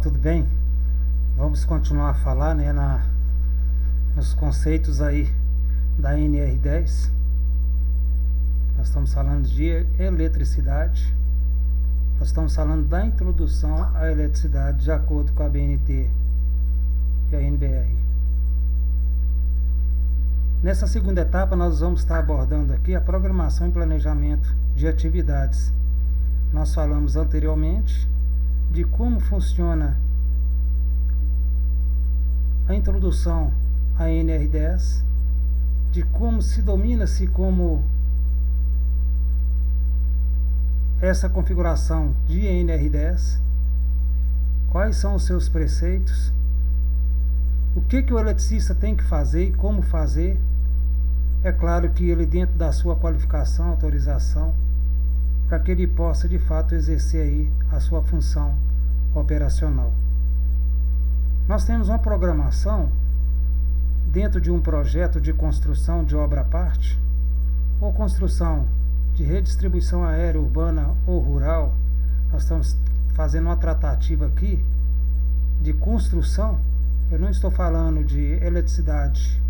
tudo bem? Vamos continuar a falar, né, nos conceitos aí da NR10. Nós estamos falando de eletricidade. Nós estamos falando da introdução à eletricidade de acordo com a BNT e a NBR. Nessa segunda etapa, nós vamos estar abordando aqui a programação e planejamento de atividades. Nós falamos anteriormente de como funciona a introdução à NR10, de como se domina-se como essa configuração de NR10, quais são os seus preceitos, o que o eletricista tem que fazer e como fazer. É claro que ele, dentro da sua qualificação, autorização, para que ele possa de fato exercer aí a sua função operacional. Nós temos uma programação dentro de um projeto de construção de obra à parte, ou construção de redistribuição aérea urbana ou rural. Nós estamos fazendo uma tratativa aqui de construção. Eu não estou falando de eletricidade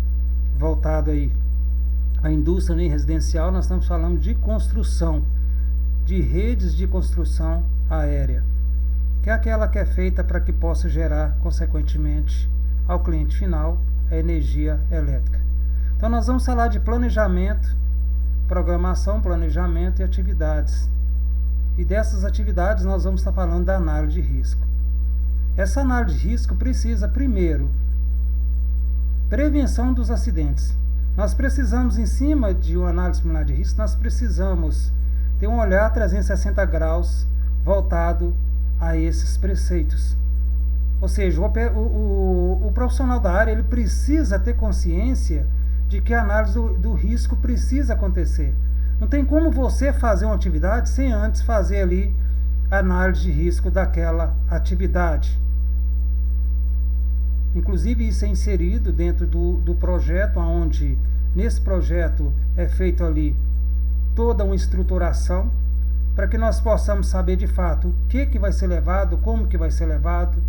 voltada aí à indústria nem residencial, nós estamos falando de construção, de redes de construção aérea, que é aquela que é feita para que possa gerar, consequentemente, ao cliente final, a energia elétrica. Então nós vamos falar de planejamento, programação, planejamento e atividades. E dessas atividades nós vamos estar falando da análise de risco. Essa análise de risco precisa, primeiro, prevenção dos acidentes. Nós precisamos, em cima de uma análise preliminar de risco, nós precisamos ter um olhar 360 graus voltado a esses preceitos. Ou seja, o profissional da área ele precisa ter consciência de que a análise do risco precisa acontecer. Não tem como você fazer uma atividade sem antes fazer ali a análise de risco daquela atividade. Inclusive isso é inserido dentro do projeto, onde nesse projeto é feito ali toda uma estruturação para que nós possamos saber de fato o que vai ser levado, como que vai ser levado,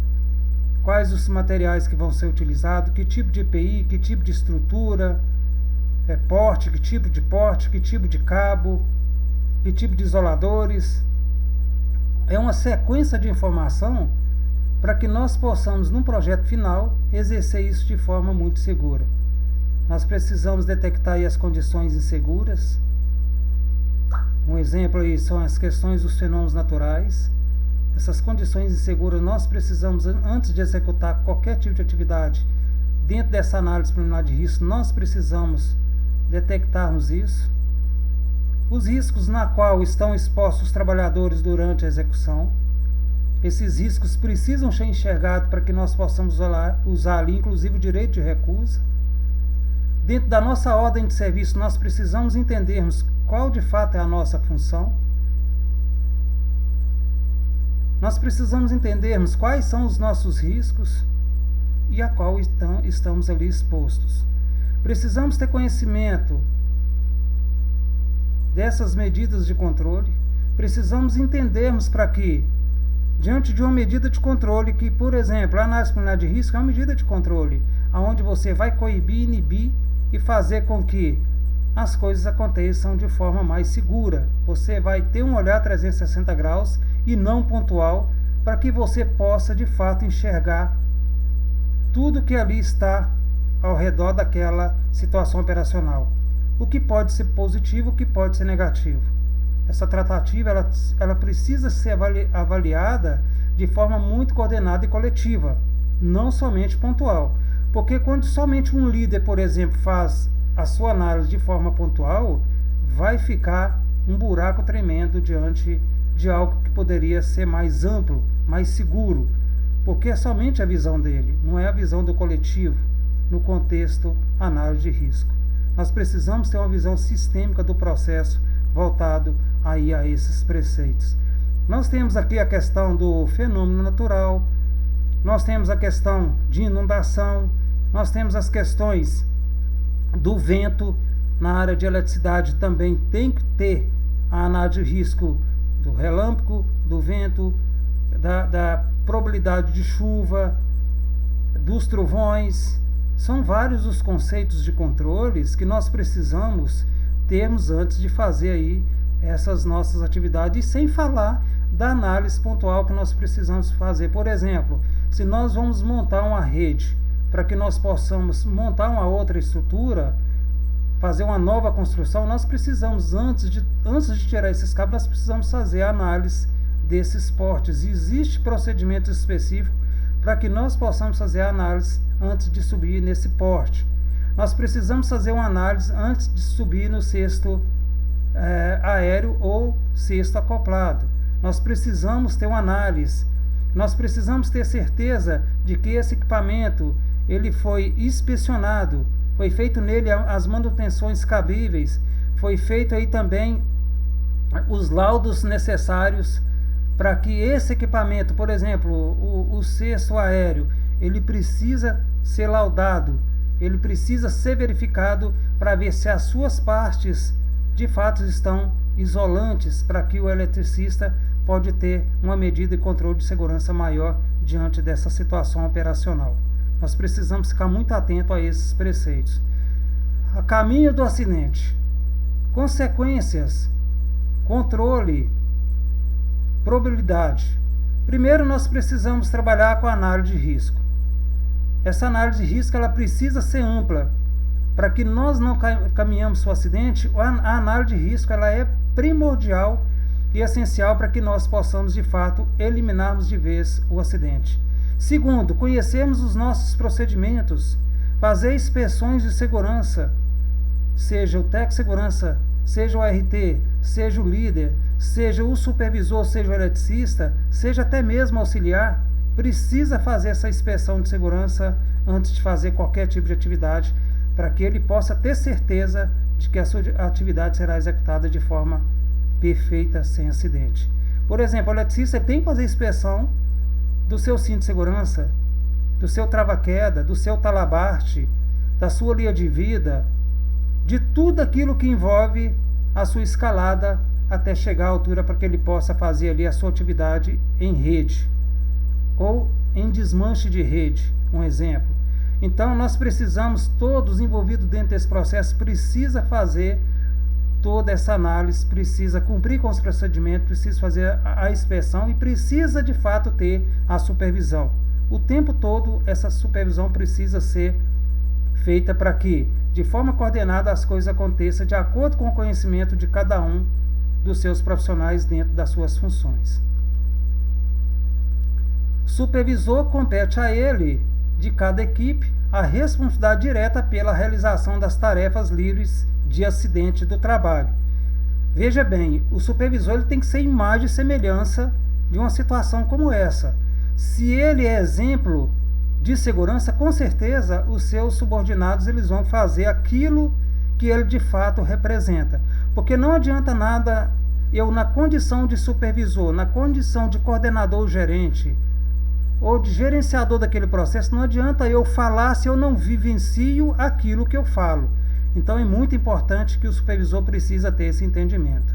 quais os materiais que vão ser utilizados, que tipo de EPI, que tipo de estrutura, porte, que tipo de cabo, que tipo de isoladores. É uma sequência de informação para que nós possamos, num projeto final, exercer isso de forma muito segura. Nós precisamos detectar aí as condições inseguras. Um exemplo aí são as questões dos fenômenos naturais. Essas condições inseguras nós precisamos, antes de executar qualquer tipo de atividade, dentro dessa análise preliminar de risco, nós precisamos detectarmos isso. Os riscos na qual estão expostos os trabalhadores durante a execução. Esses riscos precisam ser enxergados para que nós possamos usar ali, inclusive, o direito de recusa. Dentro da nossa ordem de serviço, nós precisamos entendermos qual de fato é a nossa função. Nós precisamos entendermos quais são os nossos riscos e a qual estamos ali expostos. Precisamos ter conhecimento dessas medidas de controle. Precisamos entendermos para que, diante de uma medida de controle, que, por exemplo, a análise preliminar de risco é uma medida de controle, onde você vai coibir, inibir e fazer com que as coisas aconteçam de forma mais segura. Você vai ter um olhar 360 graus e não pontual, para que você possa de fato enxergar tudo que ali está ao redor daquela situação operacional. O que pode ser positivo, o que pode ser negativo. Essa tratativa ela precisa ser avaliada de forma muito coordenada e coletiva, não somente pontual. Porque quando somente um líder, por exemplo, faz a sua análise de forma pontual, vai ficar um buraco tremendo diante de algo que poderia ser mais amplo, mais seguro, porque é somente a visão dele, não é a visão do coletivo, no contexto análise de risco. Nós precisamos ter uma visão sistêmica do processo voltado aí a esses preceitos. Nós temos aqui a questão do fenômeno natural, nós temos a questão de inundação, nós temos as questões do vento. Na área de eletricidade também tem que ter a análise de risco do relâmpago, do vento, da probabilidade de chuva, dos trovões. São vários os conceitos de controles que nós precisamos termos antes de fazer aí essas nossas atividades, e sem falar da análise pontual que nós precisamos fazer. Por exemplo, se nós vamos montar uma rede para que nós possamos montar uma outra estrutura, fazer uma nova construção, nós precisamos, antes de tirar esses cabos, nós precisamos fazer a análise desses portes. Existe procedimento específico para que nós possamos fazer a análise antes de subir nesse porte. Nós precisamos fazer uma análise antes de subir no cesto aéreo ou cesto acoplado. Nós precisamos ter uma análise. Nós precisamos ter certeza de que esse equipamento ele foi inspecionado, foi feito nele as manutenções cabíveis, foi feito aí também os laudos necessários para que esse equipamento, por exemplo, o cesto aéreo, ele precisa ser laudado, ele precisa ser verificado para ver se as suas partes de fato estão isolantes, para que o eletricista pode ter uma medida de controle de segurança maior diante dessa situação operacional. Nós precisamos ficar muito atento a esses preceitos. A caminho do acidente, consequências, controle, probabilidade. Primeiro, nós precisamos trabalhar com a análise de risco. Essa análise de risco ela precisa ser ampla. Para que nós não caminhamos para o acidente, a análise de risco ela é primordial e essencial para que nós possamos, de fato, eliminarmos de vez o acidente. Segundo, conhecermos os nossos procedimentos, fazer inspeções de segurança, seja o técnico de segurança, seja o RT, seja o líder, seja o supervisor, seja o eletricista, seja até mesmo auxiliar, precisa fazer essa inspeção de segurança antes de fazer qualquer tipo de atividade, para que ele possa ter certeza de que a sua atividade será executada de forma perfeita, sem acidente. Por exemplo, o eletricista tem que fazer inspeção do seu cinto de segurança, do seu trava-queda, do seu talabarte, da sua linha de vida, de tudo aquilo que envolve a sua escalada até chegar à altura para que ele possa fazer ali a sua atividade em rede ou em desmanche de rede, um exemplo. Então nós precisamos, todos envolvidos dentro desse processo, precisa fazer toda essa análise, precisa cumprir com os procedimentos, precisa fazer a inspeção e precisa de fato ter a supervisão. O tempo todo essa supervisão precisa ser feita para que, de forma coordenada, as coisas aconteçam de acordo com o conhecimento de cada um dos seus profissionais dentro das suas funções. Supervisor, compete a ele, de cada equipe, a responsabilidade direta pela realização das tarefas livres de acidente do trabalho. Veja bem, o supervisor ele tem que ser imagem e semelhança de uma situação como essa. Se ele é exemplo de segurança, com certeza os seus subordinados eles vão fazer aquilo que ele de fato representa. Porque não adianta nada eu, na condição de supervisor, na condição de coordenador ou gerente, ou de gerenciador daquele processo, não adianta eu falar se eu não vivencio aquilo que eu falo. Então é muito importante que o supervisor precisa ter esse entendimento.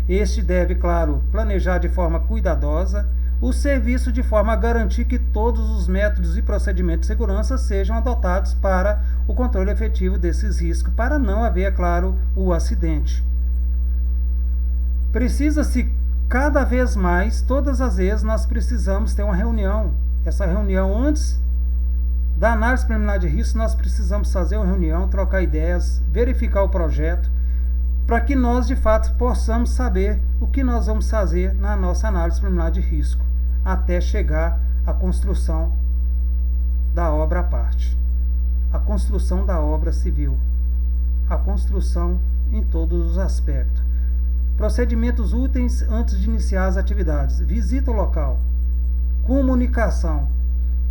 Este deve, claro, planejar de forma cuidadosa o serviço de forma a garantir que todos os métodos e procedimentos de segurança sejam adotados para o controle efetivo desses riscos, para não haver, é claro, o acidente. Precisa-se cada vez mais, todas as vezes, nós precisamos ter uma reunião. Essa reunião, antes da análise preliminar de risco, nós precisamos fazer uma reunião, trocar ideias, verificar o projeto, para que nós, de fato, possamos saber o que nós vamos fazer na nossa análise preliminar de risco, até chegar à construção da obra à parte, a construção da obra civil, a construção em todos os aspectos. Procedimentos úteis antes de iniciar as atividades: visita ao local, comunicação,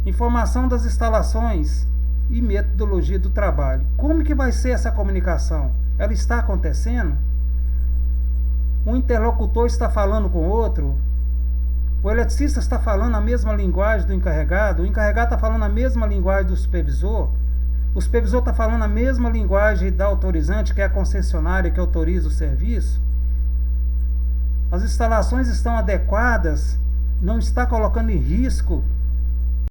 informação das instalações e metodologia do trabalho. Como que vai ser essa comunicação? Ela está acontecendo? Um interlocutor está falando com outro? O eletricista está falando a mesma linguagem do encarregado? O encarregado está falando a mesma linguagem do supervisor? O supervisor está falando a mesma linguagem da autorizante, que é a concessionária que autoriza o serviço? As instalações estão adequadas não está colocando em risco